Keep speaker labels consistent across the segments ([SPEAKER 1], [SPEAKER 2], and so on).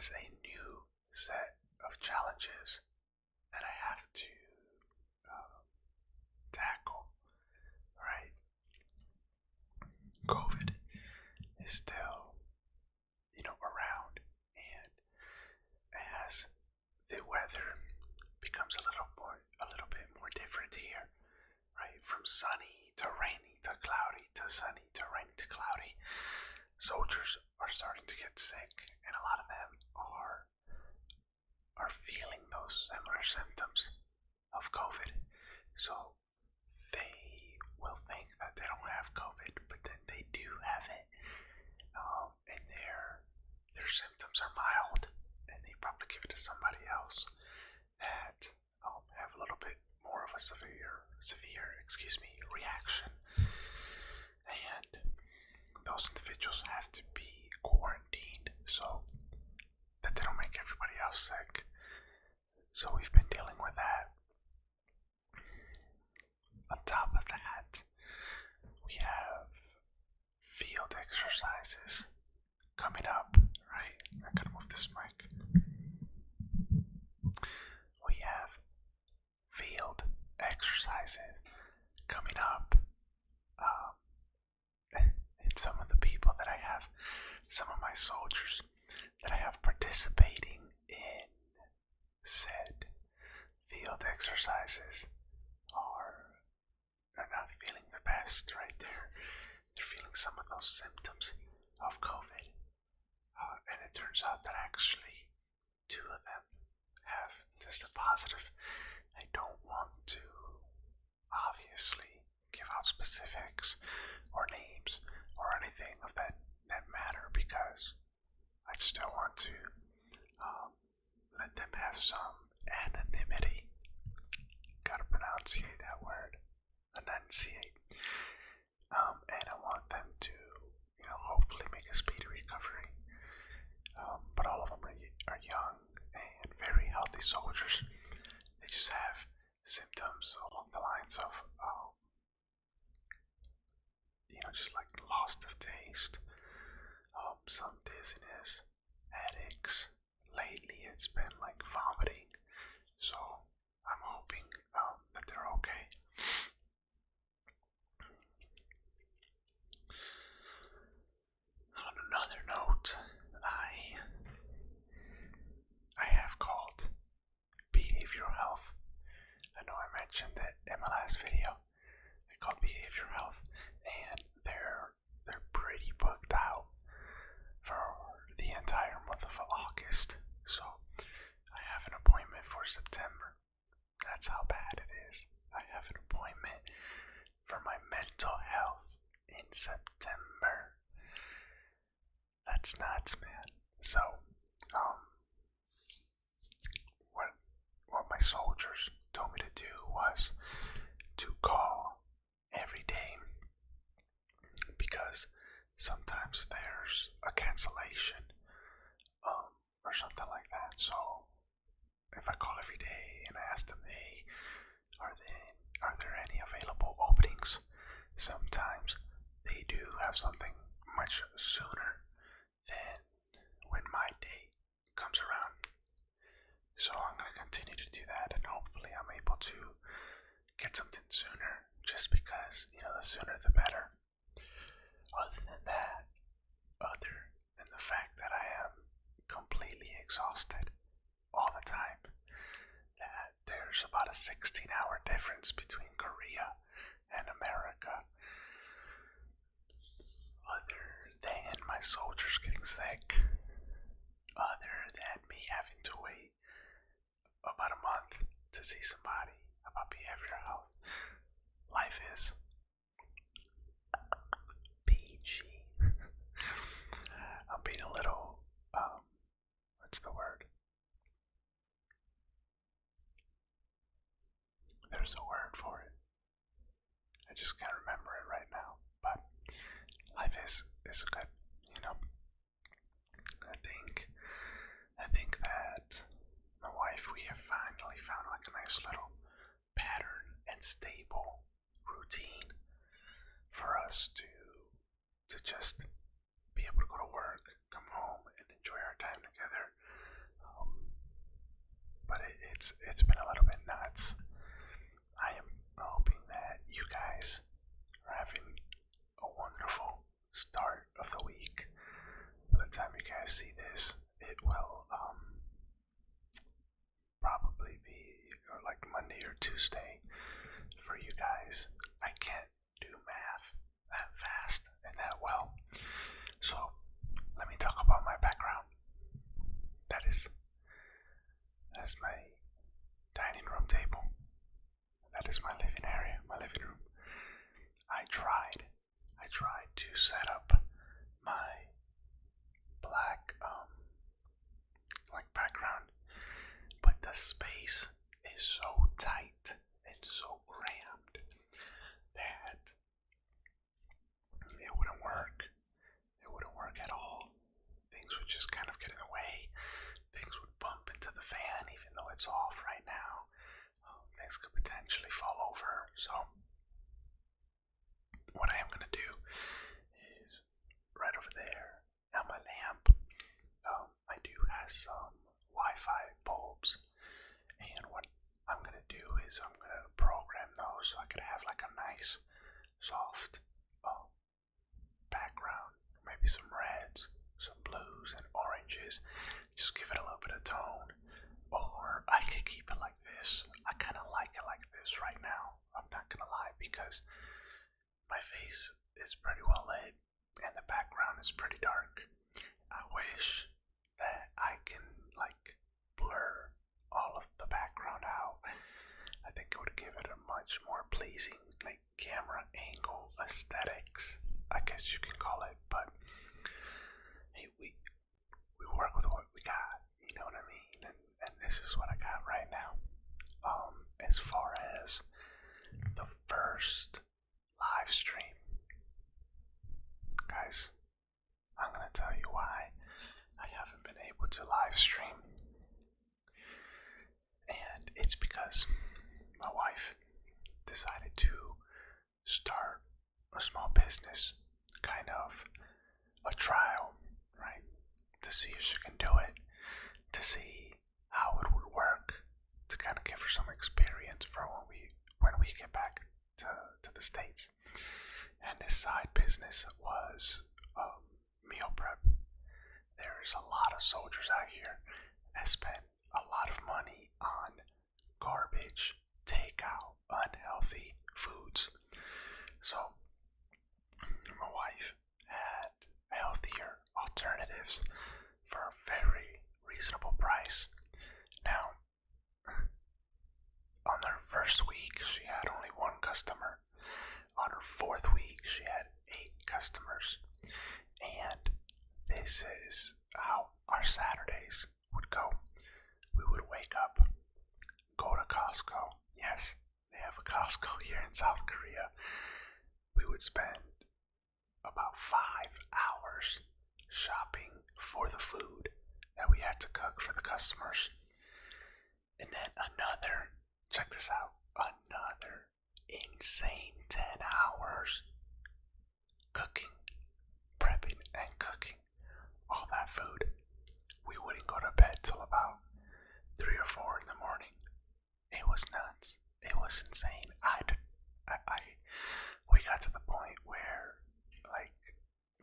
[SPEAKER 1] is a new set of challenges that I have to tackle, right? COVID is still, around, and as the weather becomes a little bit more different here, right? From sunny to rainy to cloudy to sunny to rainy to cloudy, soldiers are starting to get sick, and a lot of them are feeling those similar symptoms of COVID. So they will think that they don't have COVID, but then they do have it, and their symptoms are mild, and they probably give it to somebody else that have a little bit more of a severe, reaction, and those individuals have to be quarantined so that they don't make everybody else sick. So we've been dealing with that. On top of that, we have field exercises coming up, right? I gotta move this mic. We have field exercises coming up. And some of the people that I have, some of my soldiers that I have participating in said field exercises are not feeling the best right there. They're feeling some of those symptoms of COVID. And it turns out that actually 2 of them have tested positive. I don't want to obviously give out specifics or names or anything of that matter, because I still want to let them have some anonymity. Gotta pronunciate that word. Enunciate. And I want them to, hopefully make a speedy recovery. But all of them are young and very healthy soldiers. They just have symptoms along the lines of, just like loss of taste, some dizziness, headaches. Lately it's been like vomiting. So I'm hoping that they're okay. On another note, I have called behavioral health. I know I mentioned it in my last video. I called behavioral health, and they're pretty booked out for the entire month of August. So I have an appointment for September. That's how bad it is. I have an appointment for my mental health in September. That's nuts, man. So, what my soldiers told me to do was to call every day, because sometimes there's a cancellation, or something like that. So if I call every day and I ask them, hey, are there any available openings? Sometimes they do have something much sooner than when my date comes around. So I'm going to continue to do that, and hopefully I'm able to get something sooner, just because, the sooner the better. Other than that, other than the fact that I am completely exhausted all the time, that there's about a 16-hour difference between Korea and America, other than my soldiers getting sick, other than me having to wait about a month to see somebody about behavioral health, life is PG. I'm being a little, what's the word? There's a word for it. I just can't remember it right now. But life is good, I think that my wife, we have finally found like a nice little pattern and stable routine for us to just be able to go to work, come home, and enjoy our time together Monday or Tuesday for you guys. I can't do math that fast and that well. So let me talk about my background. That is my dining room table. That is my living area, my living room. I tried to set up my black like background, but the space is so tight and so crammed that it wouldn't work. It wouldn't work at all. Things would just kind of get in the way. Things would bump into the fan even though it's off right now. Things could potentially fall over. So what I am going to do is right over there on my lamp, I do have some Wi-Fi bulbs, and what I'm going to do is I'm going to program those so I could have like a nice soft background, maybe some reds, some blues and oranges, just give it a little bit of tone. Or I could keep it like this. I kind of like it like this right now, I'm not going to lie, because my face is pretty well lit and the background is pretty dark. I wish that I can like blur all of the background out. I think it would give it a much more pleasing like camera angle aesthetics, I guess you can call it. But hey, we work with what we got, you know what I mean? And this is what I got right now. As far as the first live stream, guys, I'm gonna tell you why I haven't been able to live stream. And it's because my wife decided to start a small business, kind of a trial, right? To see if she can do it, to see how it would work, to kind of give her some experience for when we get back to the States. And this side business was meal prep. There's a lot of soldiers out here that spend a lot of money on garbage, takeout, unhealthy foods. So my wife had healthier alternatives for a very reasonable price. Now, on her first week, she had only one customer. On her fourth week, she had 8 customers. And this is how our Saturdays would go. We would wake up, go to Costco. Yes, they have a Costco here in South Korea. We would spend about 5 hours shopping for the food that we had to cook for the customers. And then check this out, another insane 10 hours cooking, prepping and cooking all that food. We wouldn't go to bed till about 3 or 4 in the morning. It was nuts. It was insane. We got to the point where like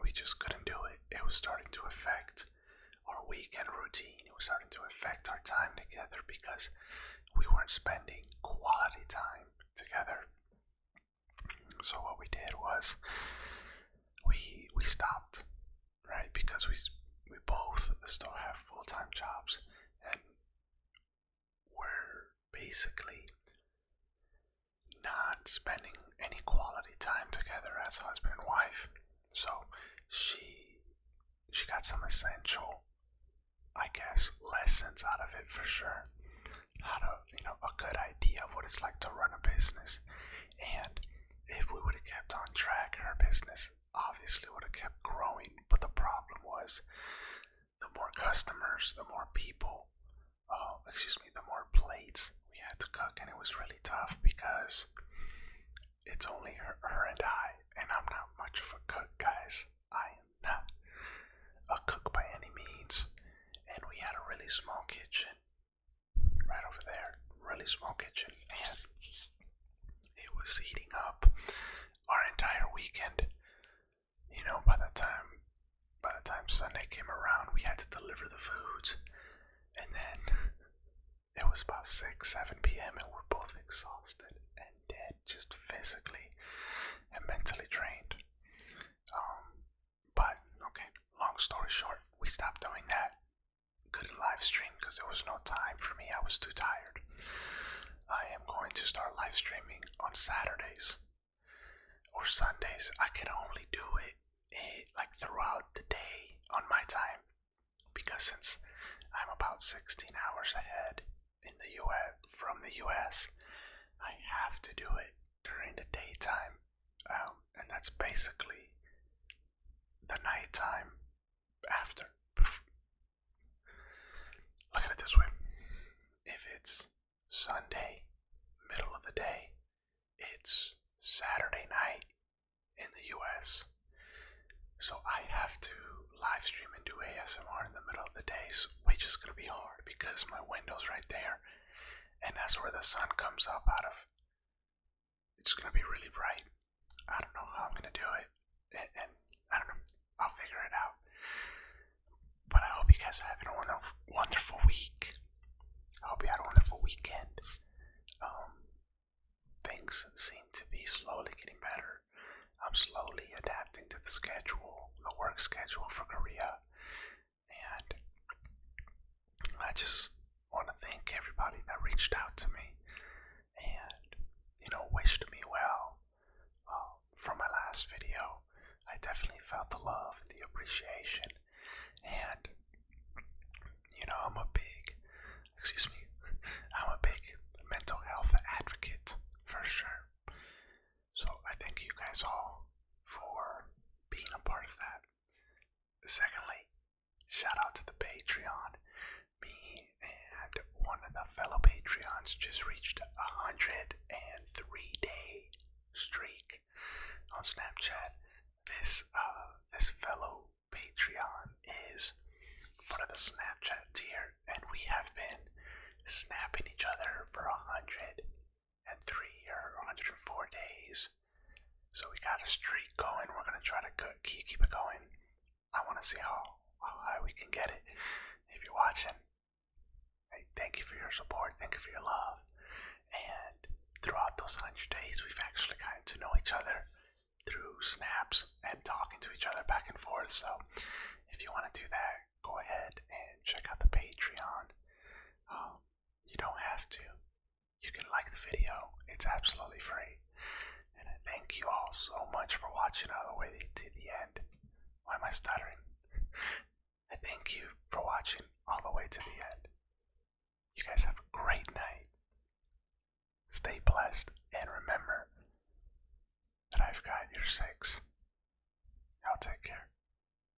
[SPEAKER 1] we just couldn't do it. It was starting to affect our weekend routine. It was starting to affect our time together because we weren't spending quality time together. So what we did was we stopped, right? Because we both still have full-time jobs and we're basically not spending any quality time together as husband and wife. So she got some essential, I guess, lessons out of it for sure. How to, a good idea of what it's like to run a business. And if we would have kept on track, her business obviously would have kept growing. But the problem was the more customers, the more people, the more plates we had to cook. And it was really tough because it's only her and I. And I'm not much of a cook, guys. I am not a cook by any means. And we had a really small kitchen right over there, really small kitchen, and it was eating up our entire weekend. By the time Sunday came around, we had to deliver the foods, and then it was was about 6, 7 p.m. and we're both exhausted and dead, just physically and mentally drained. But okay, long story short, we stopped doing that. Couldn't live stream because there was no time for me. I was too tired. I am going to start live streaming on Saturdays or Sundays. I can only do it like throughout the day on my time, because since I'm about 16 hours ahead in the US from the US, I have to do it during the daytime, and that's basically the nighttime after. Look at it this way: if it's Sunday, middle of the day, it's Saturday night in the US. So I have to live stream and do ASMR in the middle of the days, which is going to be hard because my window's right there, and that's where the sun comes up out of. It's going to be really bright. I don't know how I'm going to do it, and I don't know. I'll figure it out. But I hope you guys are having a wonderful week. I hope you had a wonderful weekend. Things seem to be slowly getting better. I'm slowly adapting to the schedule, the work schedule for Korea. And I just want to thank everybody that reached out to me and, wished me well. From my last video, I definitely felt the love and the appreciation. And, I'm a big mental health advocate for sure. So I thank you guys all for being a part of that. Secondly, shout out to the Patreon. Me and one of the fellow Patreons just reached 103-day streak on Snapchat. This fellow Patreon is part of the Snapchat tier, and we have been snapping each other for 103 or 104 days. So we got a streak going. We're gonna try to keep it going. I want to see how high we can get it. If you're watching, hey, thank you for your support. Thank you for your love. And throughout those 100 days, we've actually gotten to know each other through snaps and talking to each other back and forth. So if you want to do that, go ahead and check out the Patreon. You don't have to. You can like the video. It's absolutely free. And I thank you all so much for watching all the way to the end. Why am I stuttering? I thank you for watching all the way to the end. You guys have a great night. Stay blessed, and remember that I've got your 6.